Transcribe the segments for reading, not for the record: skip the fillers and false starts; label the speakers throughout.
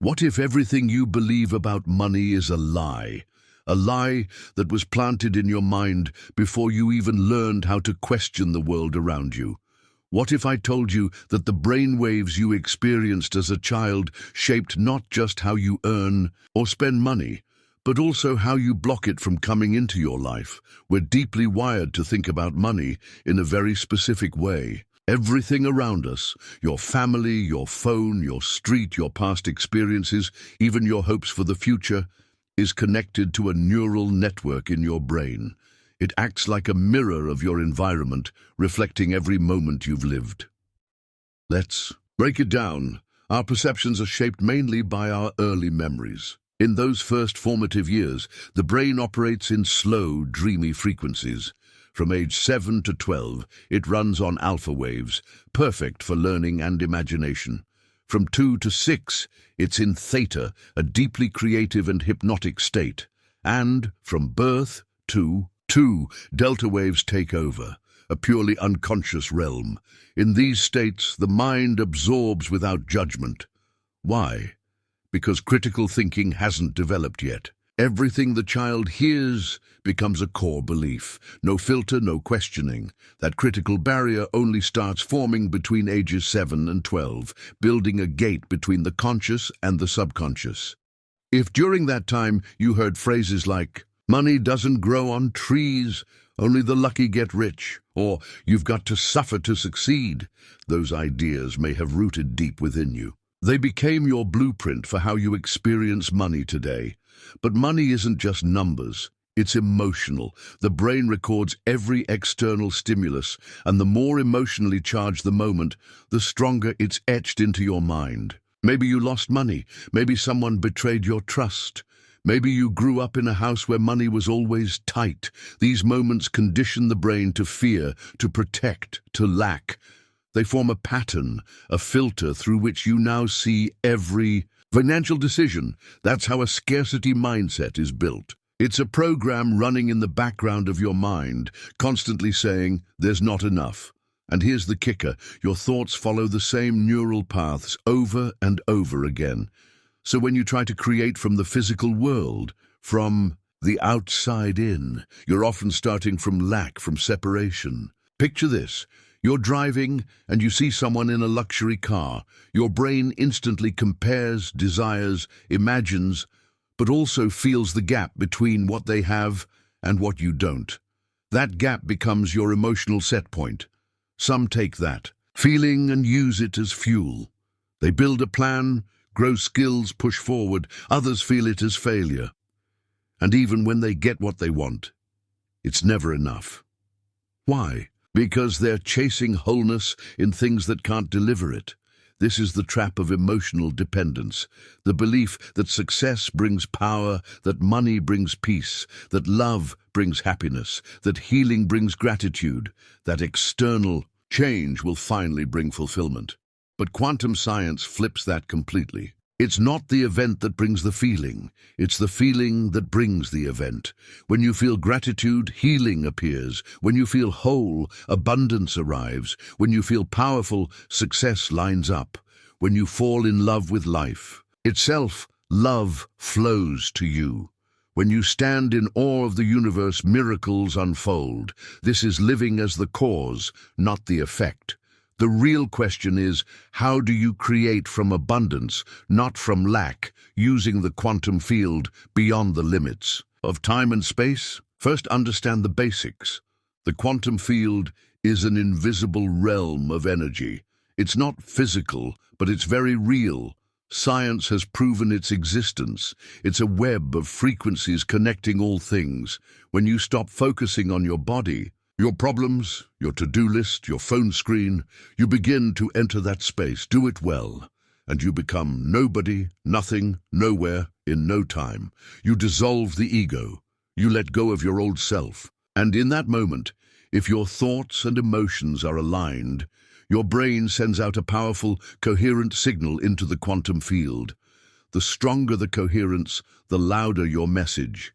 Speaker 1: What if everything you believe about money is a lie? A lie that was planted in your mind before you even learned how to question the world around you? What if I told you that the brainwaves you experienced as a child shaped not just how you earn or spend money, but also how you block it from coming into your life? We're deeply wired to think about money in a very specific way. Everything around us, your family, your phone, your street, your past experiences, even your hopes for the future, is connected to a neural network in your brain. It acts like a mirror of your environment, reflecting every moment you've lived. Let's break it down. Our perceptions are shaped mainly by our early memories. In those first formative years, the brain operates in slow, dreamy frequencies. From age 7 to 12, it runs on alpha waves, perfect for learning and imagination. From 2 to 6, it's in theta, a deeply creative and hypnotic state. And from birth to 2, delta waves take over, a purely unconscious realm. In these states, the mind absorbs without judgment. Why? Because critical thinking hasn't developed yet. Everything the child hears becomes a core belief. No filter, no questioning. That critical barrier only starts forming between ages 7 and 12, building a gate between the conscious and the subconscious. If during that time you heard phrases like, "Money doesn't grow on trees, only the lucky get rich," or "You've got to suffer to succeed," those ideas may have rooted deep within you. They became your blueprint for how you experience money today. But money isn't just numbers, it's emotional. The brain records every external stimulus, and the more emotionally charged the moment, the stronger it's etched into your mind. Maybe you lost money, maybe someone betrayed your trust. Maybe you grew up in a house where money was always tight. These moments condition the brain to fear, to protect, to lack. They form a pattern, a filter through which you now see every financial decision. That's how a scarcity mindset is built. It's a program running in the background of your mind, constantly saying, "There's not enough." And here's the kicker, your thoughts follow the same neural paths over and over again. So when you try to create from the physical world, from the outside in, you're often starting from lack, from separation. Picture this. You're driving and you see someone in a luxury car. Your brain instantly compares, desires, imagines, but also feels the gap between what they have and what you don't. That gap becomes your emotional set point. Some take that feeling and use it as fuel. They build a plan, grow skills, push forward. Others feel it as failure. And even when they get what they want, it's never enough. Why? Because they're chasing wholeness in things that can't deliver it. This is the trap of emotional dependence, the belief that success brings power, that money brings peace, that love brings happiness, that healing brings gratitude, that external change will finally bring fulfillment. But quantum science flips that completely. It's not the event that brings the feeling, it's the feeling that brings the event. When you feel gratitude, healing appears. When you feel whole, abundance arrives. When you feel powerful, success lines up. When you fall in love with life itself, love flows to you. When you stand in awe of the universe, miracles unfold. This is living as the cause, not the effect. The real question is, how do you create from abundance, not from lack, using the quantum field beyond the limits of time and space? First, understand the basics. The quantum field is an invisible realm of energy. It's not physical, but it's very real. Science has proven its existence. It's a web of frequencies connecting all things. When you stop focusing on your body, your problems, your to-do list, your phone screen, you begin to enter that space. Do it well, and you become nobody, nothing, nowhere, in no time. You dissolve the ego. You let go of your old self. And in that moment, if your thoughts and emotions are aligned, your brain sends out a powerful, coherent signal into the quantum field. The stronger the coherence, the louder your message.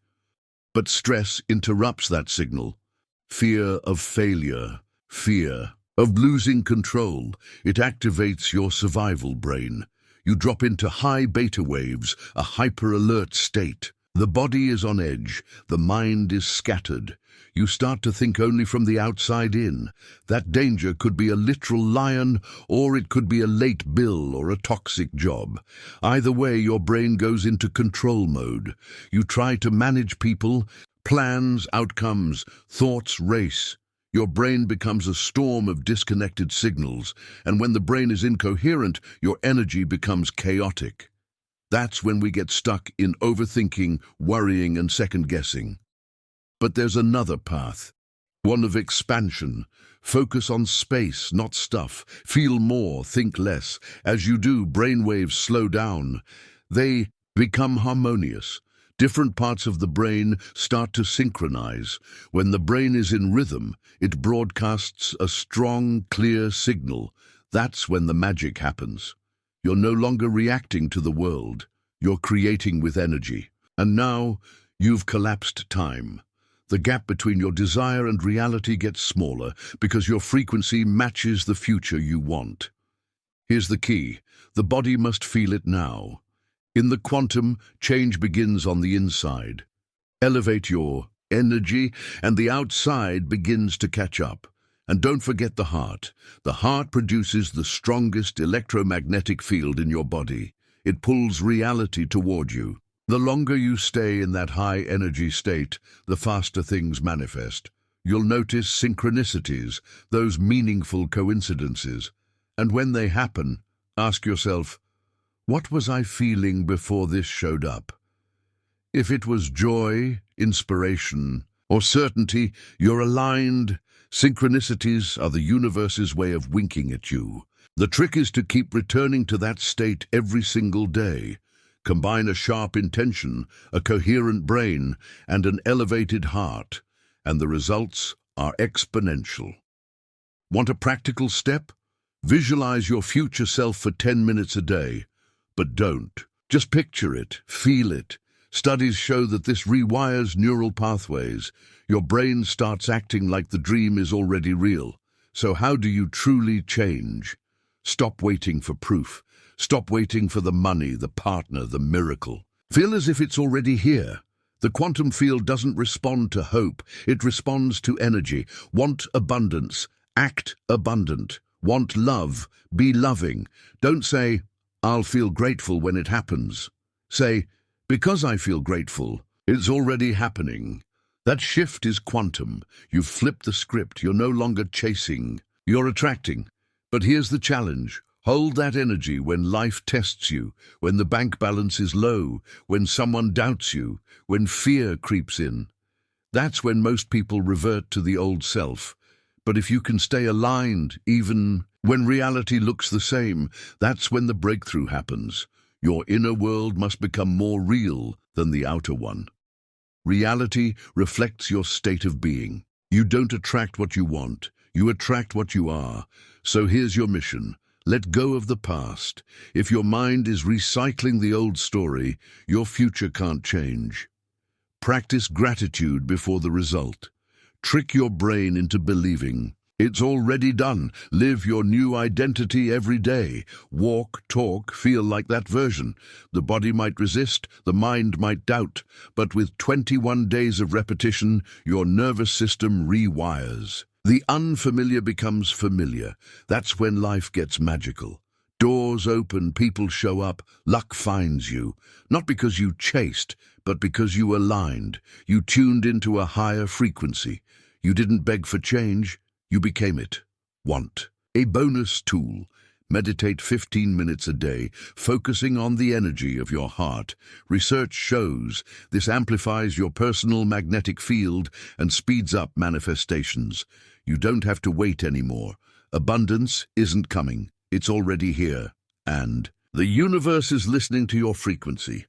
Speaker 1: But stress interrupts that signal. Fear of failure, fear of losing control. It activates your survival brain. You drop into high beta waves, a hyper-alert state. The body is on edge, the mind is scattered. You start to think only from the outside in. That danger could be a literal lion, or it could be a late bill or a toxic job. Either way, your brain goes into control mode. You try to manage people, plans, outcomes, thoughts race. Your brain becomes a storm of disconnected signals, and when the brain is incoherent, your energy becomes chaotic. That's when we get stuck in overthinking, worrying, and second-guessing. But there's another path, one of expansion. Focus on space, not stuff. Feel more, think less. As you do, brainwaves slow down. They become harmonious. Different parts of the brain start to synchronize. When the brain is in rhythm, it broadcasts a strong, clear signal. That's when the magic happens. You're no longer reacting to the world. You're creating with energy. And now, you've collapsed time. The gap between your desire and reality gets smaller because your frequency matches the future you want. Here's the key. The body must feel it now. In the quantum, change begins on the inside. Elevate your energy, and the outside begins to catch up. And don't forget the heart. The heart produces the strongest electromagnetic field in your body. It pulls reality toward you. The longer you stay in that high-energy state, the faster things manifest. You'll notice synchronicities, those meaningful coincidences. And when they happen, ask yourself, what was I feeling before this showed up? If it was joy, inspiration, or certainty, you're aligned. Synchronicities are the universe's way of winking at you. The trick is to keep returning to that state every single day. Combine a sharp intention, a coherent brain, and an elevated heart, and the results are exponential. Want a practical step? Visualize your future self for 10 minutes a day. But don't. Just picture it, feel it. Studies show that this rewires neural pathways. Your brain starts acting like the dream is already real. So how do you truly change? Stop waiting for proof. Stop waiting for the money, the partner, the miracle. Feel as if it's already here. The quantum field doesn't respond to hope. It responds to energy. Want abundance. Act abundant. Want love. Be loving. Don't say, I'll feel grateful when it happens. Say, because I feel grateful, it's already happening. That shift is quantum. You've flipped the script. You're no longer chasing. You're attracting. But here's the challenge. Hold that energy when life tests you, when the bank balance is low, when someone doubts you, when fear creeps in. That's when most people revert to the old self. But if you can stay aligned, even when reality looks the same, that's when the breakthrough happens. Your inner world must become more real than the outer one. Reality reflects your state of being. You don't attract what you want. You attract what you are. So here's your mission. Let go of the past. If your mind is recycling the old story, your future can't change. Practice gratitude before the result. Trick your brain into believing it's already done. Live your new identity every day. Walk, talk, feel like that version. The body might resist, the mind might doubt, but with 21 days of repetition, your nervous system rewires. The unfamiliar becomes familiar. That's when life gets magical. Doors open, people show up, luck finds you. Not because you chased, but because you aligned. You tuned into a higher frequency. You didn't beg for change, you became it. Want. A bonus tool. Meditate 15 minutes a day, focusing on the energy of your heart. Research shows this amplifies your personal magnetic field and speeds up manifestations. You don't have to wait anymore. Abundance isn't coming. It's already here. And the universe is listening to your frequency.